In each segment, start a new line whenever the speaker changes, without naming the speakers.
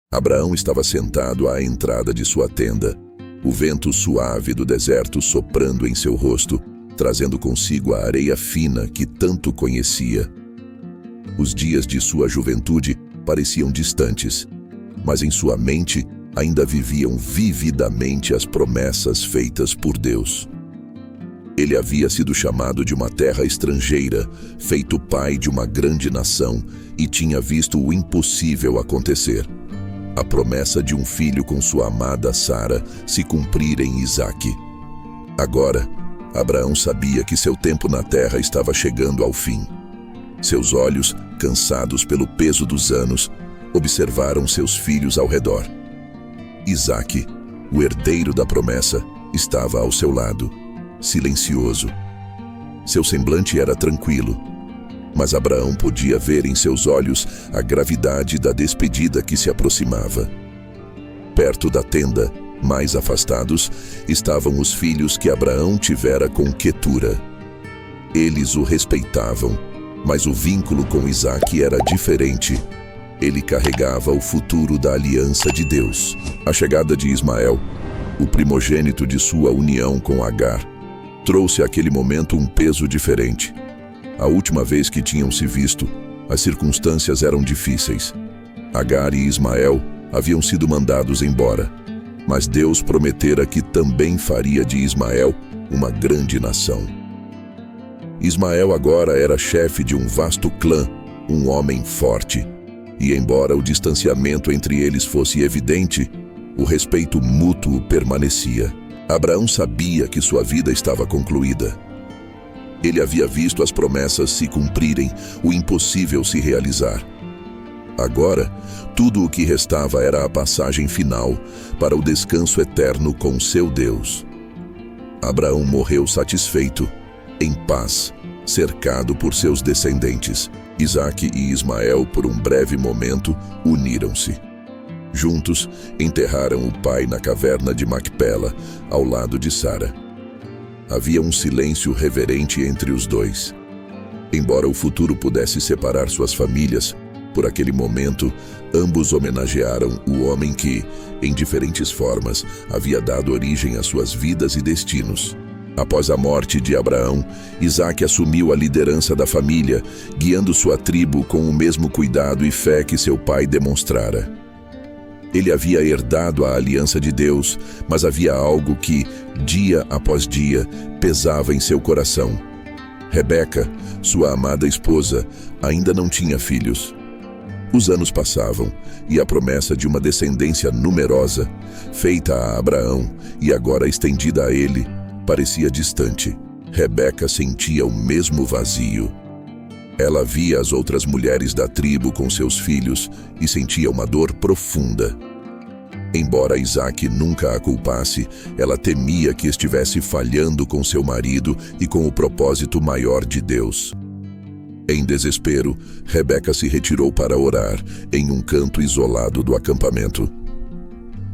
Abraão estava sentado à entrada de sua tenda, o vento suave do deserto soprando em seu rosto, trazendo consigo a areia fina que tanto conhecia. Os dias de sua juventude pareciam distantes, mas em sua mente ainda viviam vividamente as promessas feitas por Deus. Ele havia sido chamado de uma terra estrangeira, feito pai de uma grande nação, e tinha visto o impossível acontecer. A promessa de um filho com sua amada Sara se cumprir em Isaque. Agora, Abraão sabia que seu tempo na terra estava chegando ao fim. Seus olhos, cansados pelo peso dos anos, observaram seus filhos ao redor. Isaque, o herdeiro da promessa, estava ao seu lado, silencioso. Seu semblante era tranquilo, mas Abraão podia ver em seus olhos a gravidade da despedida que se aproximava. Perto da tenda, mais afastados, estavam os filhos que Abraão tivera com Quetura. Eles o respeitavam, mas o vínculo com Isaque era diferente. Ele carregava o futuro da aliança de Deus. A chegada de Ismael, o primogênito de sua união com Agar, trouxe àquele momento um peso diferente. A última vez que tinham se visto, as circunstâncias eram difíceis. Agar e Ismael haviam sido mandados embora, mas Deus prometera que também faria de Ismael uma grande nação. Ismael agora era chefe de um vasto clã, um homem forte. E embora o distanciamento entre eles fosse evidente, o respeito mútuo permanecia. Abraão sabia que sua vida estava concluída. Ele havia visto as promessas se cumprirem, o impossível se realizar. Agora, tudo o que restava era a passagem final para o descanso eterno com seu Deus. Abraão morreu satisfeito, em paz, cercado por seus descendentes. Isaque e Ismael, por um breve momento, uniram-se. Juntos, enterraram o pai na caverna de Macpela, ao lado de Sara. Havia um silêncio reverente entre os dois. Embora o futuro pudesse separar suas famílias, por aquele momento, ambos homenagearam o homem que, em diferentes formas, havia dado origem às suas vidas e destinos. Após a morte de Abraão, Isaque assumiu a liderança da família, guiando sua tribo com o mesmo cuidado e fé que seu pai demonstrara. Ele havia herdado a aliança de Deus, mas havia algo que, dia após dia, pesava em seu coração. Rebeca, sua amada esposa, ainda não tinha filhos. Os anos passavam, e a promessa de uma descendência numerosa, feita a Abraão e agora estendida a ele, parecia distante. Rebeca sentia o mesmo vazio. Ela via as outras mulheres da tribo com seus filhos e sentia uma dor profunda. Embora Isaque nunca a culpasse, ela temia que estivesse falhando com seu marido e com o propósito maior de Deus. Em desespero, Rebeca se retirou para orar em um canto isolado do acampamento.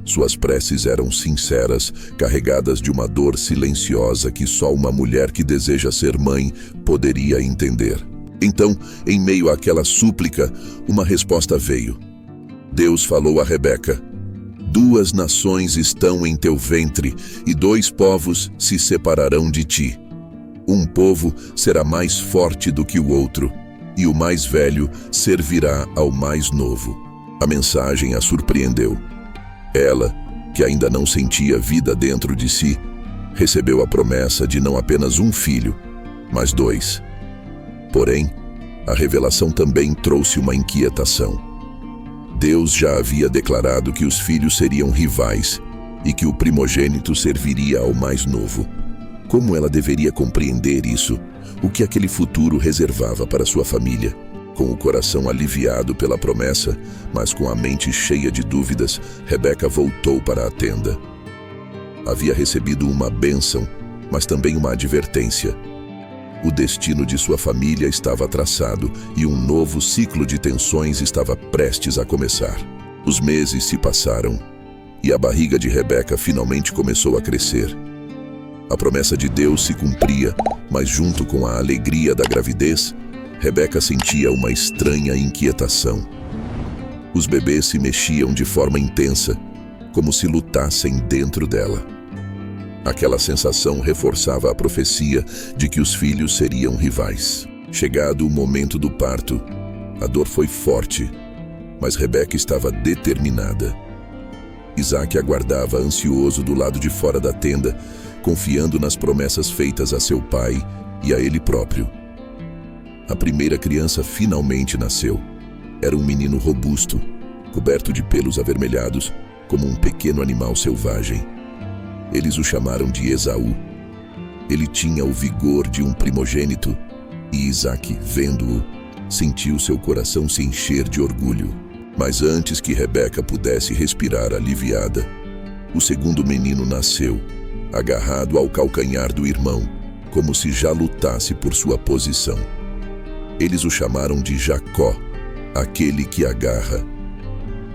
Suas preces eram sinceras, carregadas de uma dor silenciosa que só uma mulher que deseja ser mãe poderia entender. Então, em meio àquela súplica, uma resposta veio. Deus falou a Rebeca: "2 nações estão em teu ventre, e 2 povos se separarão de ti. Um povo será mais forte do que o outro, e o mais velho servirá ao mais novo." A mensagem a surpreendeu. Ela, que ainda não sentia vida dentro de si, recebeu a promessa de não apenas um filho, mas 2. Porém, a revelação também trouxe uma inquietação. Deus já havia declarado que os filhos seriam rivais e que o primogênito serviria ao mais novo. Como ela deveria compreender isso? O que aquele futuro reservava para sua família? Com o coração aliviado pela promessa, mas com a mente cheia de dúvidas, Rebeca voltou para a tenda. Havia recebido uma bênção, mas também uma advertência. O destino de sua família estava traçado e um novo ciclo de tensões estava prestes a começar. Os meses se passaram e a barriga de Rebeca finalmente começou a crescer. A promessa de Deus se cumpria, mas junto com a alegria da gravidez, Rebeca sentia uma estranha inquietação. Os bebês se mexiam de forma intensa, como se lutassem dentro dela. Aquela sensação reforçava a profecia de que os filhos seriam rivais. Chegado o momento do parto, a dor foi forte, mas Rebeca estava determinada. Isaac aguardava ansioso do lado de fora da tenda, confiando nas promessas feitas a seu pai e a ele próprio. A primeira criança finalmente nasceu. Era um menino robusto, coberto de pelos avermelhados, como um pequeno animal selvagem. Eles o chamaram de Esaú. Ele tinha o vigor de um primogênito, e Isaac, vendo-o, sentiu seu coração se encher de orgulho. Mas antes que Rebeca pudesse respirar aliviada, o segundo menino nasceu, agarrado ao calcanhar do irmão, como se já lutasse por sua posição. Eles o chamaram de Jacó, aquele que agarra.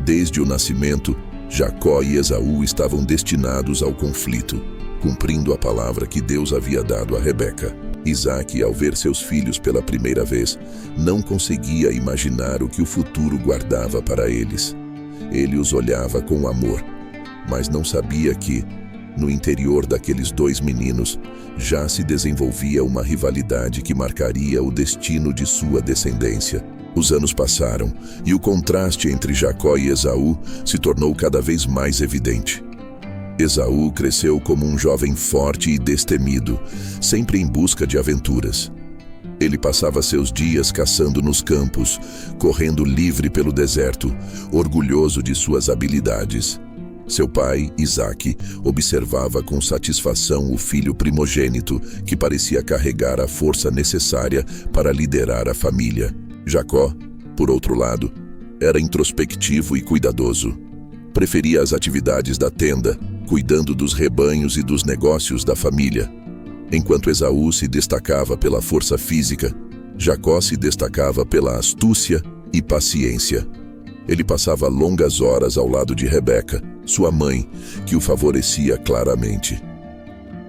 Desde o nascimento, Jacó e Esaú estavam destinados ao conflito, cumprindo a palavra que Deus havia dado a Rebeca. Isaac, ao ver seus filhos pela primeira vez, não conseguia imaginar o que o futuro guardava para eles. Ele os olhava com amor, mas não sabia que, no interior daqueles dois meninos, já se desenvolvia uma rivalidade que marcaria o destino de sua descendência. Os anos passaram e o contraste entre Jacó e Esaú se tornou cada vez mais evidente. Esaú cresceu como um jovem forte e destemido, sempre em busca de aventuras. Ele passava seus dias caçando nos campos, correndo livre pelo deserto, orgulhoso de suas habilidades. Seu pai, Isaac, observava com satisfação o filho primogênito, que parecia carregar a força necessária para liderar a família. Jacó, por outro lado, era introspectivo e cuidadoso. Preferia as atividades da tenda, cuidando dos rebanhos e dos negócios da família. Enquanto Esaú se destacava pela força física, Jacó se destacava pela astúcia e paciência. Ele passava longas horas ao lado de Rebeca, sua mãe, que o favorecia claramente.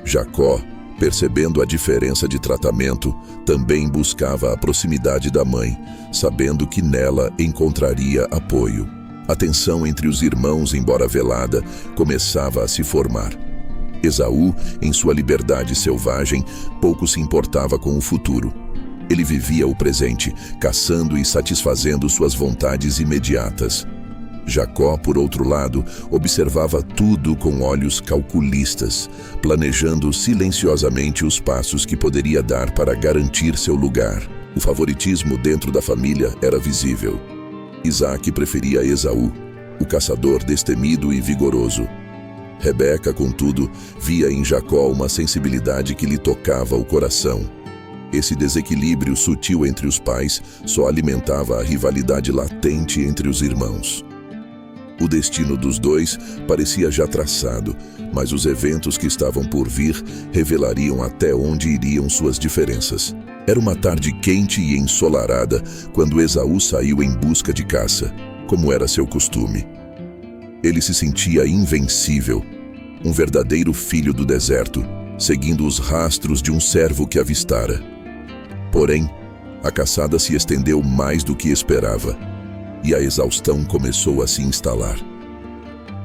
Jacó, percebendo a diferença de tratamento, também buscava a proximidade da mãe, sabendo que nela encontraria apoio. A tensão entre os irmãos, embora velada, começava a se formar. Esaú, em sua liberdade selvagem, pouco se importava com o futuro. Ele vivia o presente, caçando e satisfazendo suas vontades imediatas. Jacó, por outro lado, observava tudo com olhos calculistas, planejando silenciosamente os passos que poderia dar para garantir seu lugar. O favoritismo dentro da família era visível. Isaac preferia Esaú, o caçador destemido e vigoroso. Rebeca, contudo, via em Jacó uma sensibilidade que lhe tocava o coração. Esse desequilíbrio sutil entre os pais só alimentava a rivalidade latente entre os irmãos. O destino dos dois parecia já traçado, mas os eventos que estavam por vir revelariam até onde iriam suas diferenças. Era uma tarde quente e ensolarada quando Esaú saiu em busca de caça, como era seu costume. Ele se sentia invencível, um verdadeiro filho do deserto, seguindo os rastros de um servo que avistara. Porém, a caçada se estendeu mais do que esperava, e a exaustão começou a se instalar.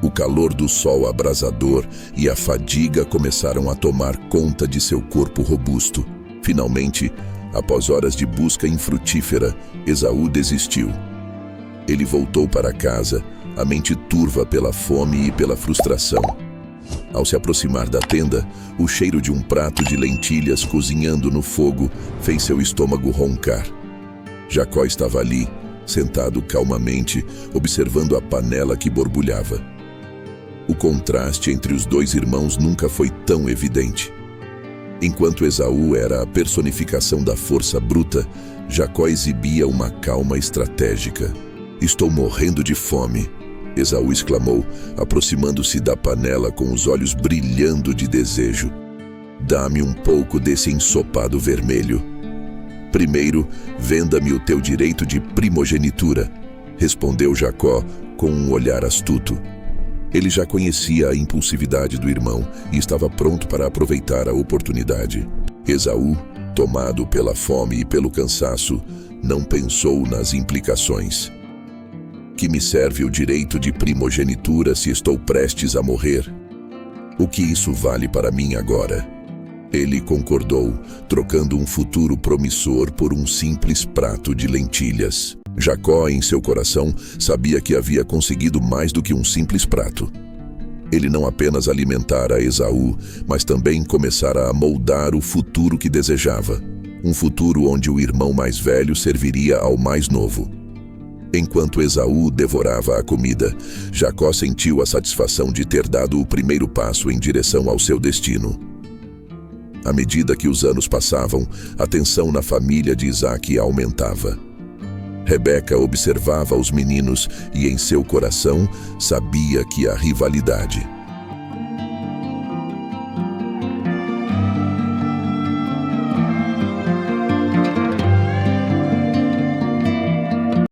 O calor do sol abrasador e a fadiga começaram a tomar conta de seu corpo robusto. Finalmente, após horas de busca infrutífera, Esaú desistiu. Ele voltou para casa, a mente turva pela fome e pela frustração. Ao se aproximar da tenda, o cheiro de um prato de lentilhas cozinhando no fogo fez seu estômago roncar. Jacó estava ali, sentado calmamente, observando a panela que borbulhava. O contraste entre os dois irmãos nunca foi tão evidente. Enquanto Esaú era a personificação da força bruta, Jacó exibia uma calma estratégica. "Estou morrendo de fome", Esaú exclamou, aproximando-se da panela com os olhos brilhando de desejo. "Dá-me um pouco desse ensopado vermelho." "Primeiro, venda-me o teu direito de primogenitura", respondeu Jacó com um olhar astuto. Ele já conhecia a impulsividade do irmão e estava pronto para aproveitar a oportunidade. Esaú, tomado pela fome e pelo cansaço, não pensou nas implicações. Que me serve o direito de primogenitura se estou prestes a morrer? O que isso vale para mim agora? Ele concordou, trocando um futuro promissor por um simples prato de lentilhas. Jacó, em seu coração, sabia que havia conseguido mais do que um simples prato. Ele não apenas alimentara Esaú, mas também começara a moldar o futuro que desejava. Um futuro onde o irmão mais velho serviria ao mais novo. Enquanto Esaú devorava a comida, Jacó sentiu a satisfação de ter dado o primeiro passo em direção ao seu destino. À medida que os anos passavam, a tensão na família de Isaque aumentava. Rebeca observava os meninos e em seu coração sabia que a rivalidade